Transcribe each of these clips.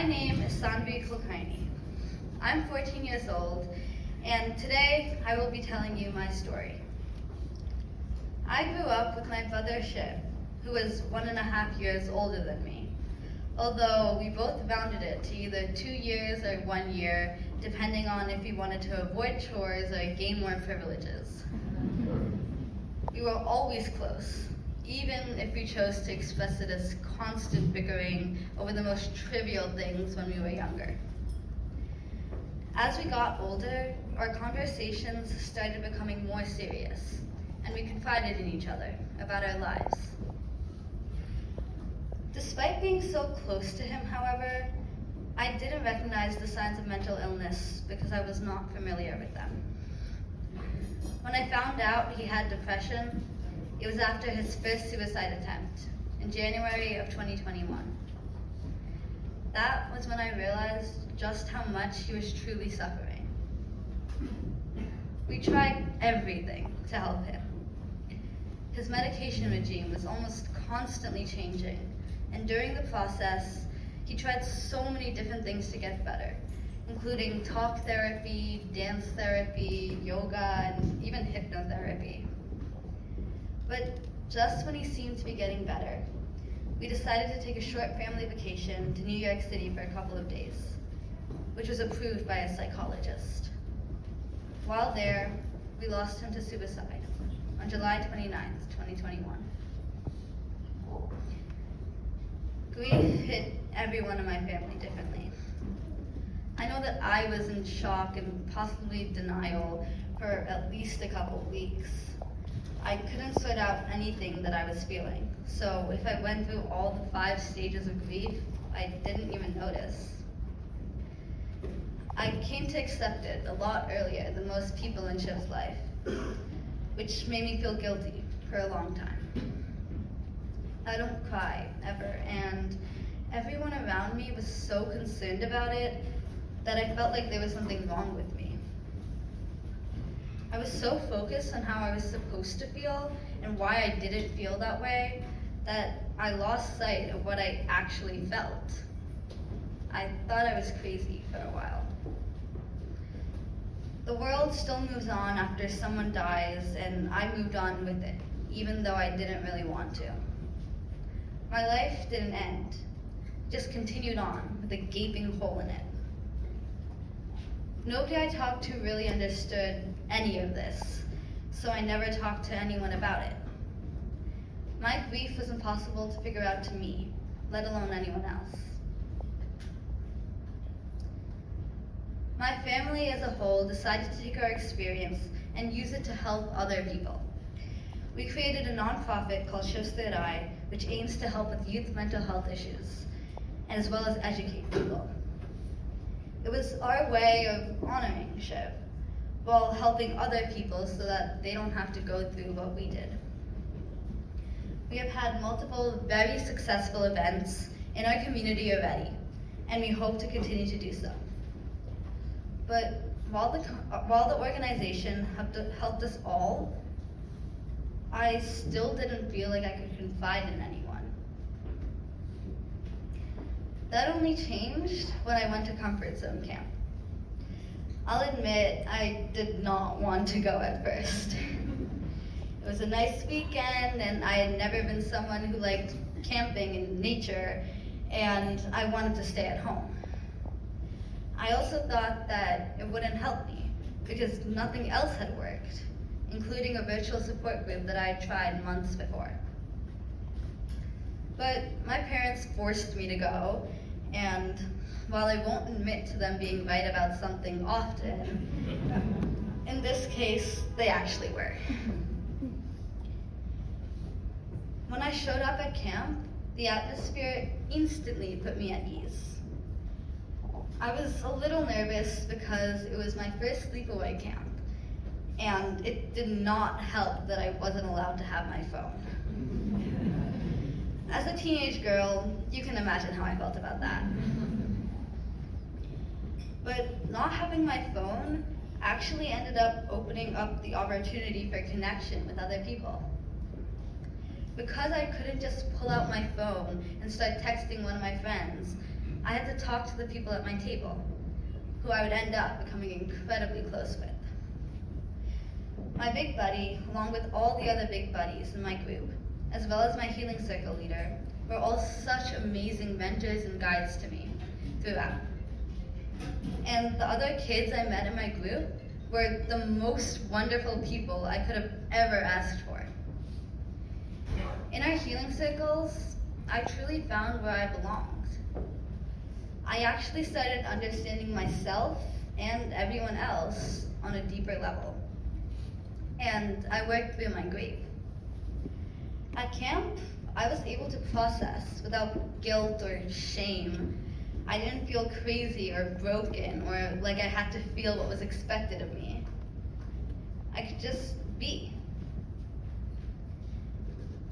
My name is Saanvi Kulkarni. I'm 14 years old, and today I will be telling you my story. I grew up with my brother Shiv, who was 1.5 years older than me, although we both rounded it to either 2 years or 1 year, depending on if we wanted to avoid chores or gain more privileges. We were always close, even if we chose to express it as constant bickering over the most trivial things when we were younger. As we got older, our conversations started becoming more serious, and we confided in each other about our lives. Despite being so close to him, however, I didn't recognize the signs of mental illness because I was not familiar with them. When I found out he had depression, it was after his first suicide attempt in January of 2021. That was when I realized just how much he was truly suffering. We tried everything to help him. His medication regime was almost constantly changing, and during the process, he tried so many different things to get better, including talk therapy, dance therapy, yoga, and even hypnotherapy. But just when he seemed to be getting better, we decided to take a short family vacation to New York City for a couple of days, which was approved by a psychologist. While there, we lost him to suicide on July 29th, 2021. Grief hit everyone in my family differently. I know that I was in shock and possibly denial for at least a couple weeks. I couldn't sort out anything that I was feeling, so if I went through all the 5 stages of grief, I didn't even notice. I came to accept it a lot earlier than most people in Shiv's life, which made me feel guilty for a long time. I don't cry, ever, and everyone around me was so concerned about it that I felt like there was something wrong with me. I was so focused on how I was supposed to feel and why I didn't feel that way that I lost sight of what I actually felt. I thought I was crazy for a while. The world still moves on after someone dies, and I moved on with it, even though I didn't really want to. My life didn't end, it just continued on with a gaping hole in it. Nobody I talked to really understood any of this, so I never talked to anyone about it. My grief was impossible to figure out to me, let alone anyone else. My family as a whole decided to take our experience and use it to help other people. We created a nonprofit called Shiv's Third Eye, which aims to help with youth mental health issues, and as well as educate people. It was our way of honoring Shiv, while helping other people so that they don't have to go through what we did. We have had multiple very successful events in our community already, and we hope to continue to do so. But while the organization helped us all, I still didn't feel like I could confide in anyone. That only changed when I went to Comfort Zone Camp. I'll admit, I did not want to go at first. It was a nice weekend, and I had never been someone who liked camping and nature, and I wanted to stay at home. I also thought that it wouldn't help me, because nothing else had worked, including a virtual support group that I had tried months before. But my parents forced me to go, and while I won't admit to them being right about something often, in this case, they actually were. When I showed up at camp, the atmosphere instantly put me at ease. I was a little nervous because it was my first sleepaway camp, and it did not help that I wasn't allowed to have my phone. As a teenage girl, you can imagine how I felt about that. But not having my phone actually ended up opening up the opportunity for connection with other people. Because I couldn't just pull out my phone and start texting one of my friends, I had to talk to the people at my table, who I would end up becoming incredibly close with. My big buddy, along with all the other big buddies in my group, as well as my healing circle leader, were all such amazing mentors and guides to me throughout. And the other kids I met in my group were the most wonderful people I could have ever asked for. In our healing circles, I truly found where I belonged. I actually started understanding myself and everyone else on a deeper level. And I worked through my grief. At camp, I was able to process without guilt or shame. I didn't feel crazy or broken or like I had to feel what was expected of me. I could just be.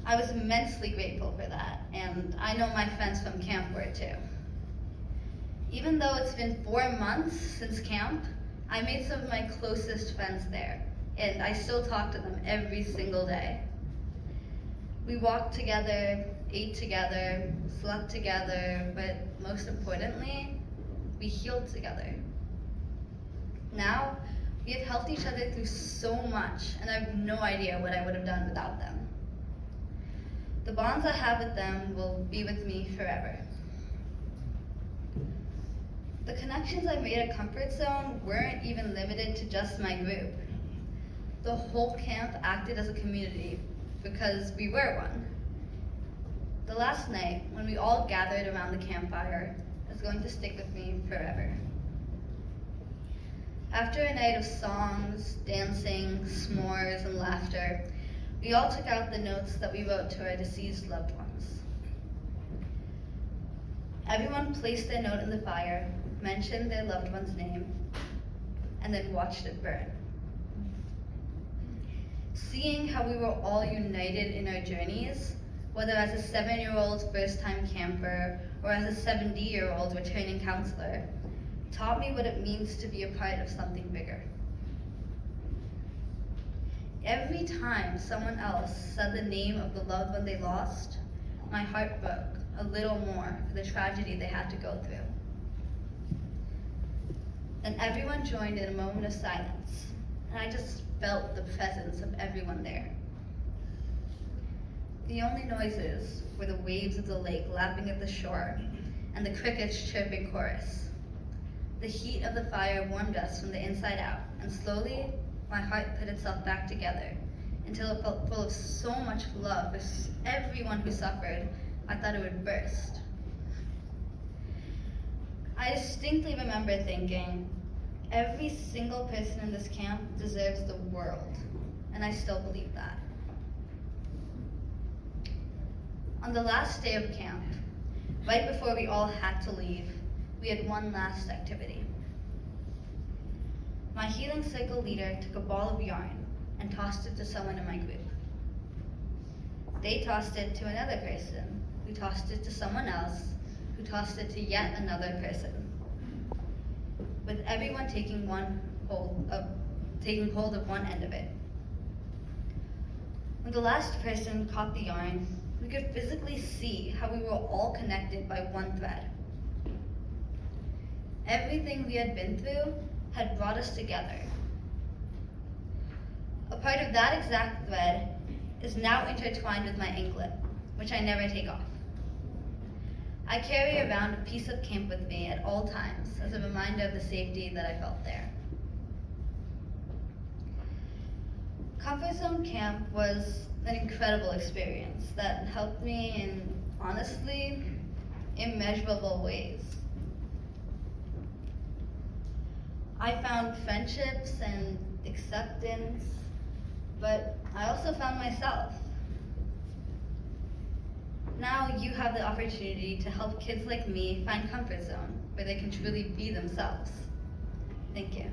I was immensely grateful for that, and I know my friends from camp were too. Even though it's been 4 months since camp, I made some of my closest friends there, and I still talk to them every single day. We walked together, ate together, slept together, but most importantly, we healed together. Now, we have helped each other through so much, and I have no idea what I would have done without them. The bonds I have with them will be with me forever. The connections I made at Comfort Zone weren't even limited to just my group. The whole camp acted as a community because we were one. The last night, when we all gathered around the campfire, is going to stick with me forever. After a night of songs, dancing, s'mores, and laughter, we all took out the notes that we wrote to our deceased loved ones. Everyone placed their note in the fire, mentioned their loved one's name, and then watched it burn. Seeing how we were all united in our journeys, whether as a 7-year-old first-time camper or as a 70-year-old returning counselor, taught me what it means to be a part of something bigger. Every time someone else said the name of the loved one they lost, my heart broke a little more for the tragedy they had to go through. And everyone joined in a moment of silence, and I just felt the presence of everyone there. The only noises were the waves of the lake lapping at the shore and the crickets chirping chorus. The heat of the fire warmed us from the inside out, and slowly my heart put itself back together until it felt full of so much love for everyone who suffered, I thought it would burst. I distinctly remember thinking, every single person in this camp deserves the world, and I still believe that. On the last day of camp, right before we all had to leave, we had one last activity. My healing circle leader took a ball of yarn and tossed it to someone in my group. They tossed it to another person, who tossed it to someone else, who tossed it to yet another person, with everyone taking hold of one end of it. When the last person caught the yarn, we could physically see how we were all connected by one thread. Everything we had been through had brought us together. A part of that exact thread is now intertwined with my anklet, which I never take off. I carry around a piece of camp with me at all times as a reminder of the safety that I felt there. Comfort Zone Camp was an incredible experience that helped me in, honestly, immeasurable ways. I found friendships and acceptance, but I also found myself. Now you have the opportunity to help kids like me find comfort zone where they can truly be themselves. Thank you.